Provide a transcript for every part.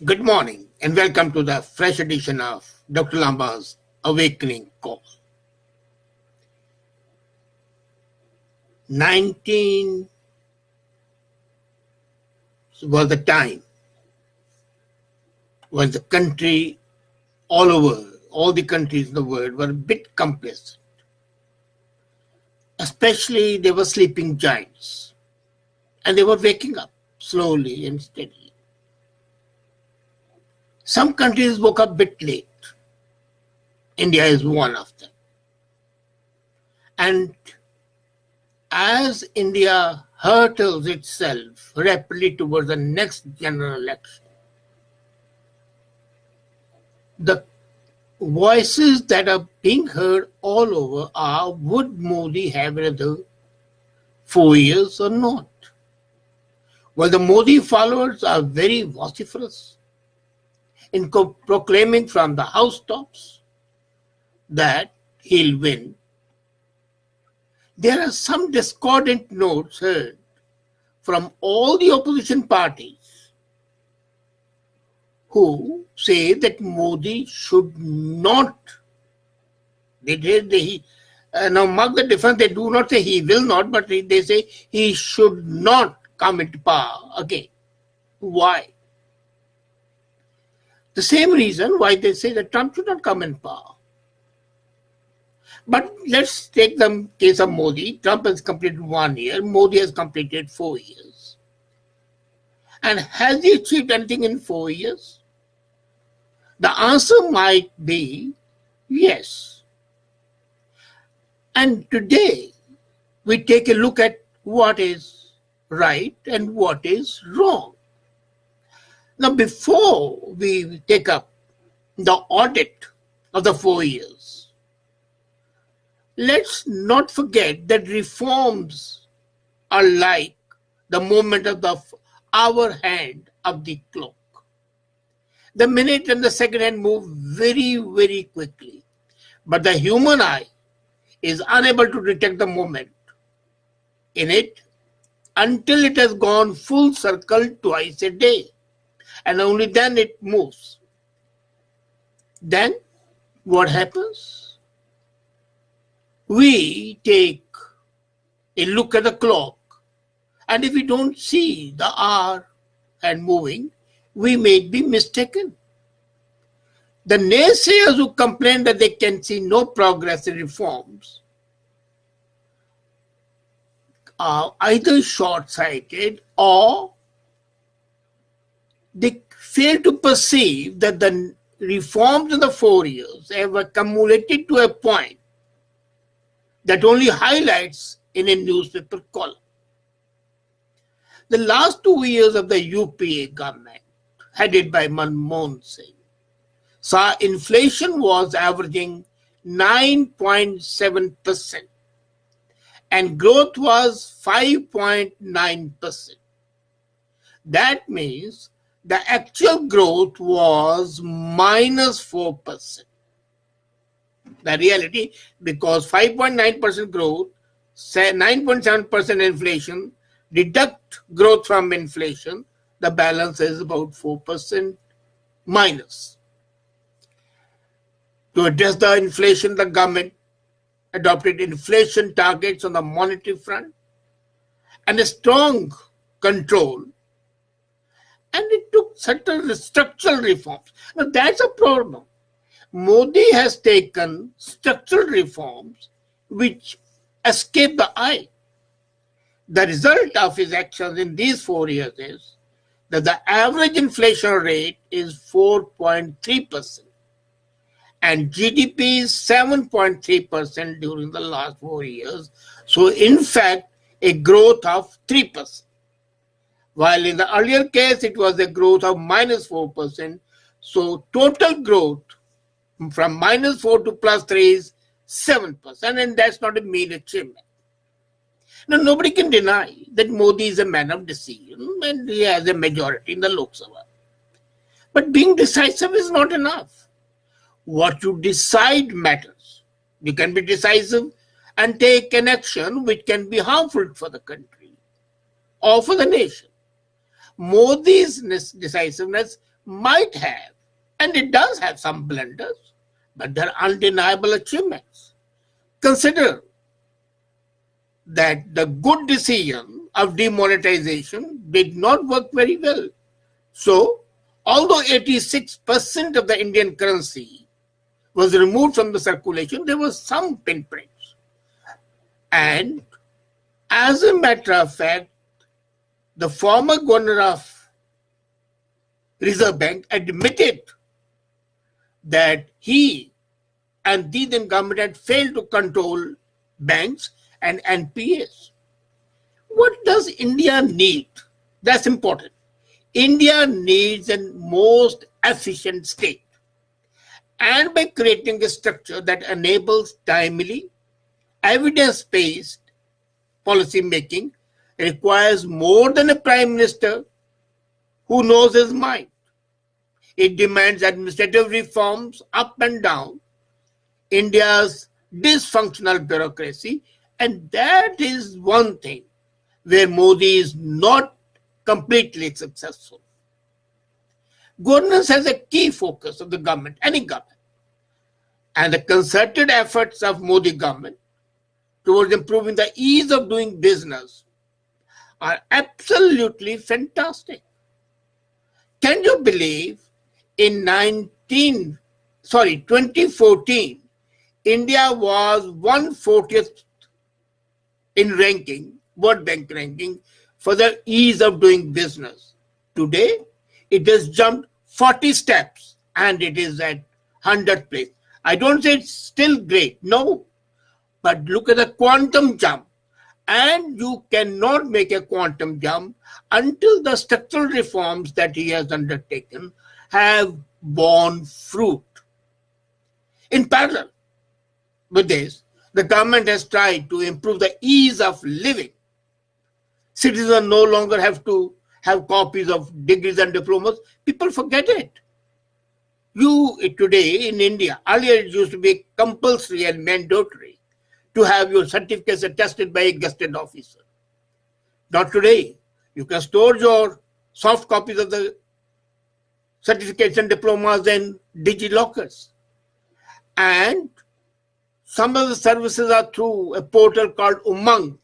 Good morning and welcome to the fresh edition of Dr.Lamba's Awakening Call. 19 was the time when the country all over, all the countries in the world were a bit complacent. Especially they were sleeping giants and they were waking up slowly and steadily. Some countries woke up a bit late. India is one of them. And as India hurtles itself rapidly towards the next general election, the voices that are being heard all over are, would Modi have another 4 years or not? Well, the Modi followers are very vociferous in proclaiming from the housetops that he'll win. There are some discordant notes heard from all the opposition parties who say that Modi should not. Now mark the difference. They do not say he will not, but they say he should not come into power again. Why? The same reason why they say that Trump should not come in power. But let's take the case of Modi. Trump has completed 1 year. Modi has completed 4 years. And has he achieved anything in 4 years? The answer might be yes. And today, we take a look at what is right and what is wrong. Now, before we take up the audit of the 4 years, let's not forget that reforms are like the movement of the hour hand of the clock. The minute and the second hand move very, very quickly, but the human eye is unable to detect the moment in it until it has gone full circle twice a day, and only then it moves. Then what happens? We take a look at the clock, and if we don't see the hour and moving, we may be mistaken. The naysayers who complain that they can see no progress in reforms are either short-sighted or they fail to perceive that the reforms in the 4 years have accumulated to a point that only highlights in a newspaper column. The last 2 years of the UPA government, headed by Manmohan Singh, saw inflation was averaging 9.7% and growth was 5.9%. That means the actual growth was minus 4%. The reality, because 5.9% growth, 9.7% inflation, deduct growth from inflation, the balance is about 4% minus. To address the inflation, the government adopted inflation targets on the monetary front and a strong control, and it took certain structural reforms. Now that's a problem. Modi has taken structural reforms which escape the eye. The result of his actions in these 4 years is that the average inflation rate is 4.3% and GDP is 7.3% during the last 4 years. So in fact, a growth of 3%. While in the earlier case, it was a growth of minus 4%. So total growth from minus 4 to plus 3 is 7%, and that's not a mean achievement. Now, nobody can deny that Modi is a man of decision and he has a majority in the Lok Sabha. But being decisive is not enough. What you decide matters. You can be decisive and take an action which can be harmful for the country or for the nation. Modi's decisiveness might have, and it does have some blunders, but they're undeniable achievements. Consider that the good decision of demonetization did not work very well. So, although 86% of the Indian currency was removed from the circulation, there was some pinpricks. And as a matter of fact, the former governor of Reserve Bank admitted that he and the then government had failed to control banks and NPAs. What does India need? That's important. India needs a most efficient state. And by creating a structure that enables timely, evidence-based policy making, requires more than a prime minister who knows his mind. It demands administrative reforms up and down India's dysfunctional bureaucracy, and that is one thing where Modi is not completely successful. Governance has a key focus of the government, any government, and the concerted efforts of Modi government towards improving the ease of doing business are absolutely fantastic. Can you believe in 2014, India was 140th in ranking, World Bank ranking, for the ease of doing business. Today, it has jumped 40 steps and it is at 100th place. I don't say it's still great, no, but look at the quantum jump. And you cannot make a quantum jump until the structural reforms that he has undertaken have borne fruit. In parallel with this, the government has tried to improve the ease of living. Citizens no longer have to have copies of degrees and diplomas. People forget it. Today in India, earlier it used to be compulsory and mandatory to have your certificates attested by a gazetted officer. Not today. You can store your soft copies of the certificates and diplomas in digilockers. And some of the services are through a portal called Umang.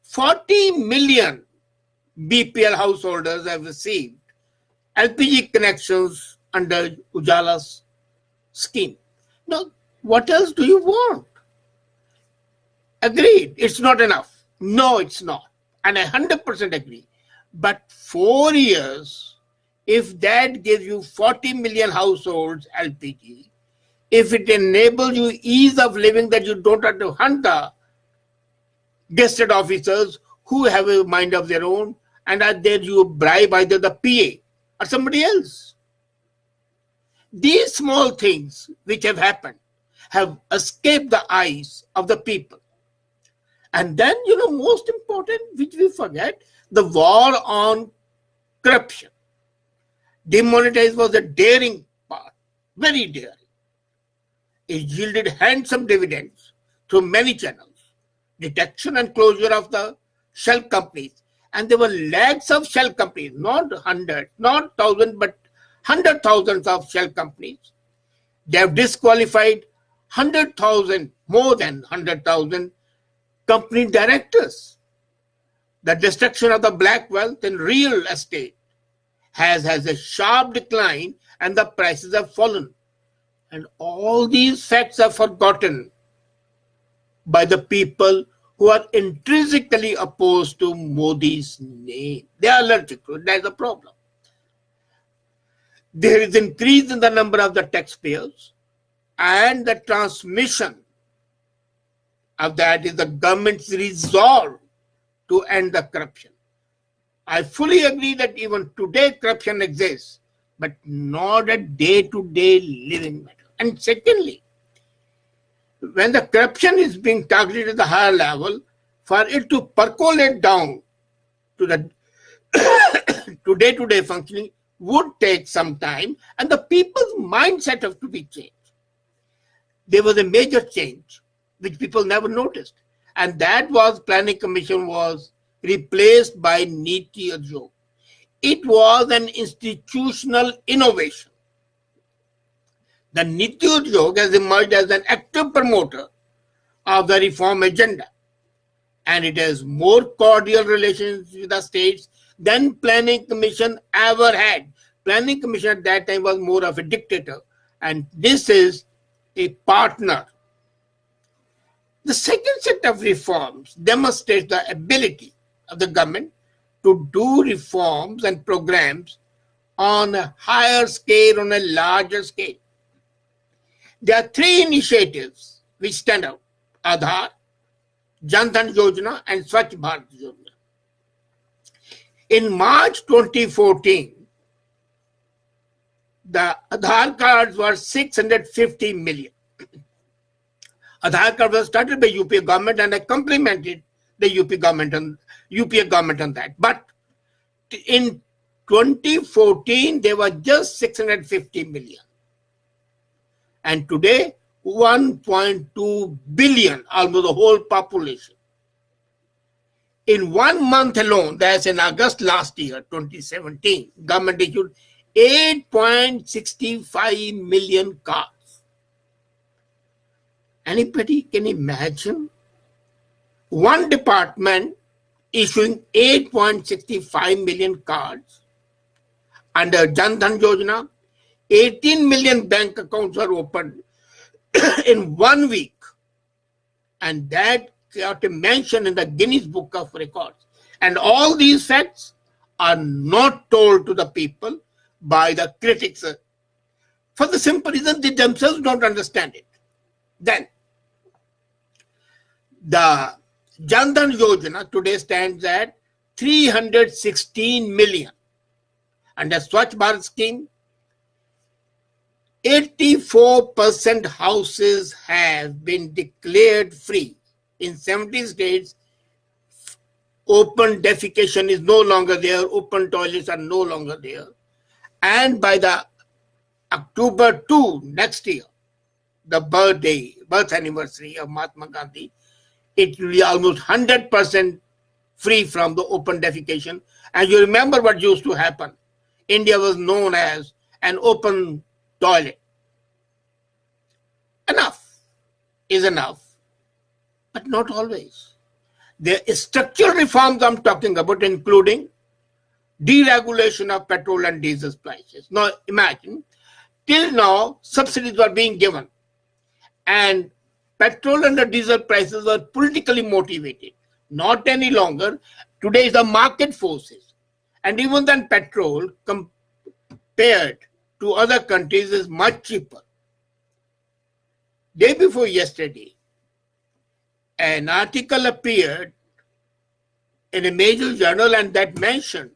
40 million BPL householders have received LPG connections under Ujala's scheme. Now, what else do you want? Agreed, it's not enough. No, it's not. And I 100% agree. But 4 years, if that gives you 40 million households LPG, if it enables you ease of living that you don't have to hunt the gazetted officers who have a mind of their own and are there you bribe either the PA or somebody else. These small things which have happened have escaped the eyes of the people. And then, most important, which we forget, the war on corruption. Demonetization was a daring part, very daring. It yielded handsome dividends through many channels. Detection and closure of the shell companies. And there were lakhs of shell companies, not hundreds, not thousands, but 100,000s of shell companies. They have disqualified 100,000, more than 100,000 company directors. The destruction of the black wealth in real estate has a sharp decline and the prices have fallen. And all these facts are forgotten by the people who are intrinsically opposed to Modi's name. They are allergic to it. That's the problem. There is increase in the number of the taxpayers and the transmission of that is the government's resolve to end the corruption. I fully agree that even today corruption exists, but not a day-to-day living matter. And secondly, when the corruption is being targeted at the higher level, for it to percolate down to the to day-to-day functioning would take some time, and the people's mindset have to be changed. There was a major change which people never noticed, and that was Planning Commission was replaced by Niti Aayog. It was an institutional innovation. The Niti Udyog has emerged as an active promoter of the reform agenda, and it has more cordial relations with the states than Planning Commission ever had. Planning Commission at that time was more of a dictator, and this is a partner. The second set of reforms demonstrates the ability of the government to do reforms and programs on a higher scale, on a larger scale. There are three initiatives which stand out: Aadhaar, Jan Dhan Yojana, and Swachh Bharat Yojana. In March 2014, the Aadhaar cards were 650 million. Aadhaar card was started by UPA government, and I complimented the UPA government on that. But in 2014, there were just 650 million. And today, 1.2 billion, almost the whole population. In 1 month alone, that's in August last year, 2017, government issued 8.65 million cards. Anybody can imagine one department issuing 8.65 million cards? Under Jan Dhan Yojana, 18 million bank accounts were opened in 1 week, and that got a mention in the Guinness Book of Records. And all these facts are not told to the people by the critics for the simple reason they themselves don't understand it. Then, the Jan Dhan Yojana today stands at 316 million. Under Swachh Bharat scheme, 84% houses have been declared free. In 17 states, open defecation is no longer there, open toilets are no longer there. And by the October 2 next year, the birth anniversary of Mahatma Gandhi, it will be almost 100% free from the open defecation. And you remember what used to happen. India was known as an open toilet. Enough is enough, but not always. There are structural reforms I'm talking about, including deregulation of petrol and diesel prices. Now imagine, till now subsidies were being given, and petrol and the diesel prices were politically motivated. Not any longer. Today is the market forces. And even then petrol compared to other countries is much cheaper. Day before yesterday, an article appeared in a major journal, and that mentioned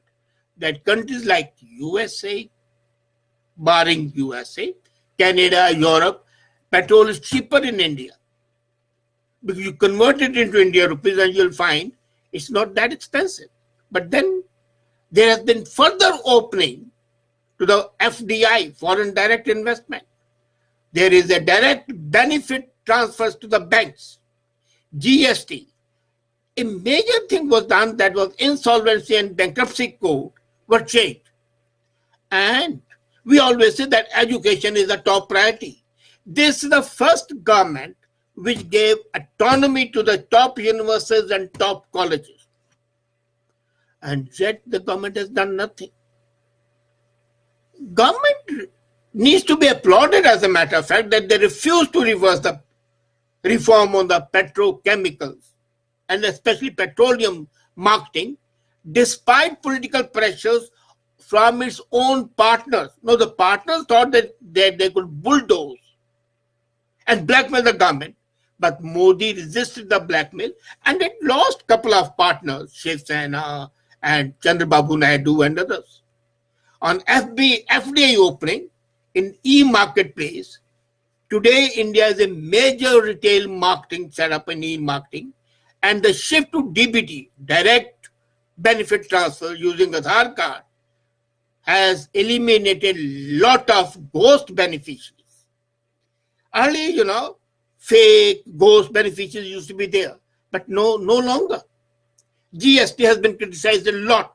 that countries like USA, barring USA, Canada, Europe, petrol is cheaper in India. Because you convert it into India rupees and you'll find it's not that expensive. But then there has been further opening to the FDI, foreign direct investment. There is a direct benefit transfers to the banks, GST. A major thing was done, that was insolvency and bankruptcy code were changed. And we always say that education is a top priority. This is the first government which gave autonomy to the top universities and top colleges. And yet the government has done nothing. Government needs to be applauded, as a matter of fact, that they refuse to reverse the reform on the petrochemicals and especially petroleum marketing, despite political pressures from its own partners. Now, the partners thought that they could bulldoze and blackmail the government, but Modi resisted the blackmail, and it lost a couple of partners, Shiv Sena and Chandrababu Naidu and others. On FDI opening in e-marketplace, today India is a major retail marketing setup in e-marketing, and the shift to DBT, direct benefit transfer using Aadhaar card, has eliminated a lot of ghost beneficiaries. Earlier, fake ghost beneficiaries used to be there, but no longer. GST has been criticized a lot,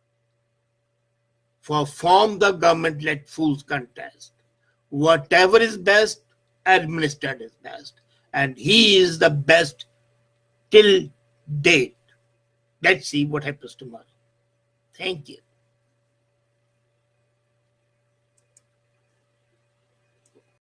For form the government let fools contest. Whatever is best, administered is best. And he is the best till date. Let's see what happens tomorrow. Thank you.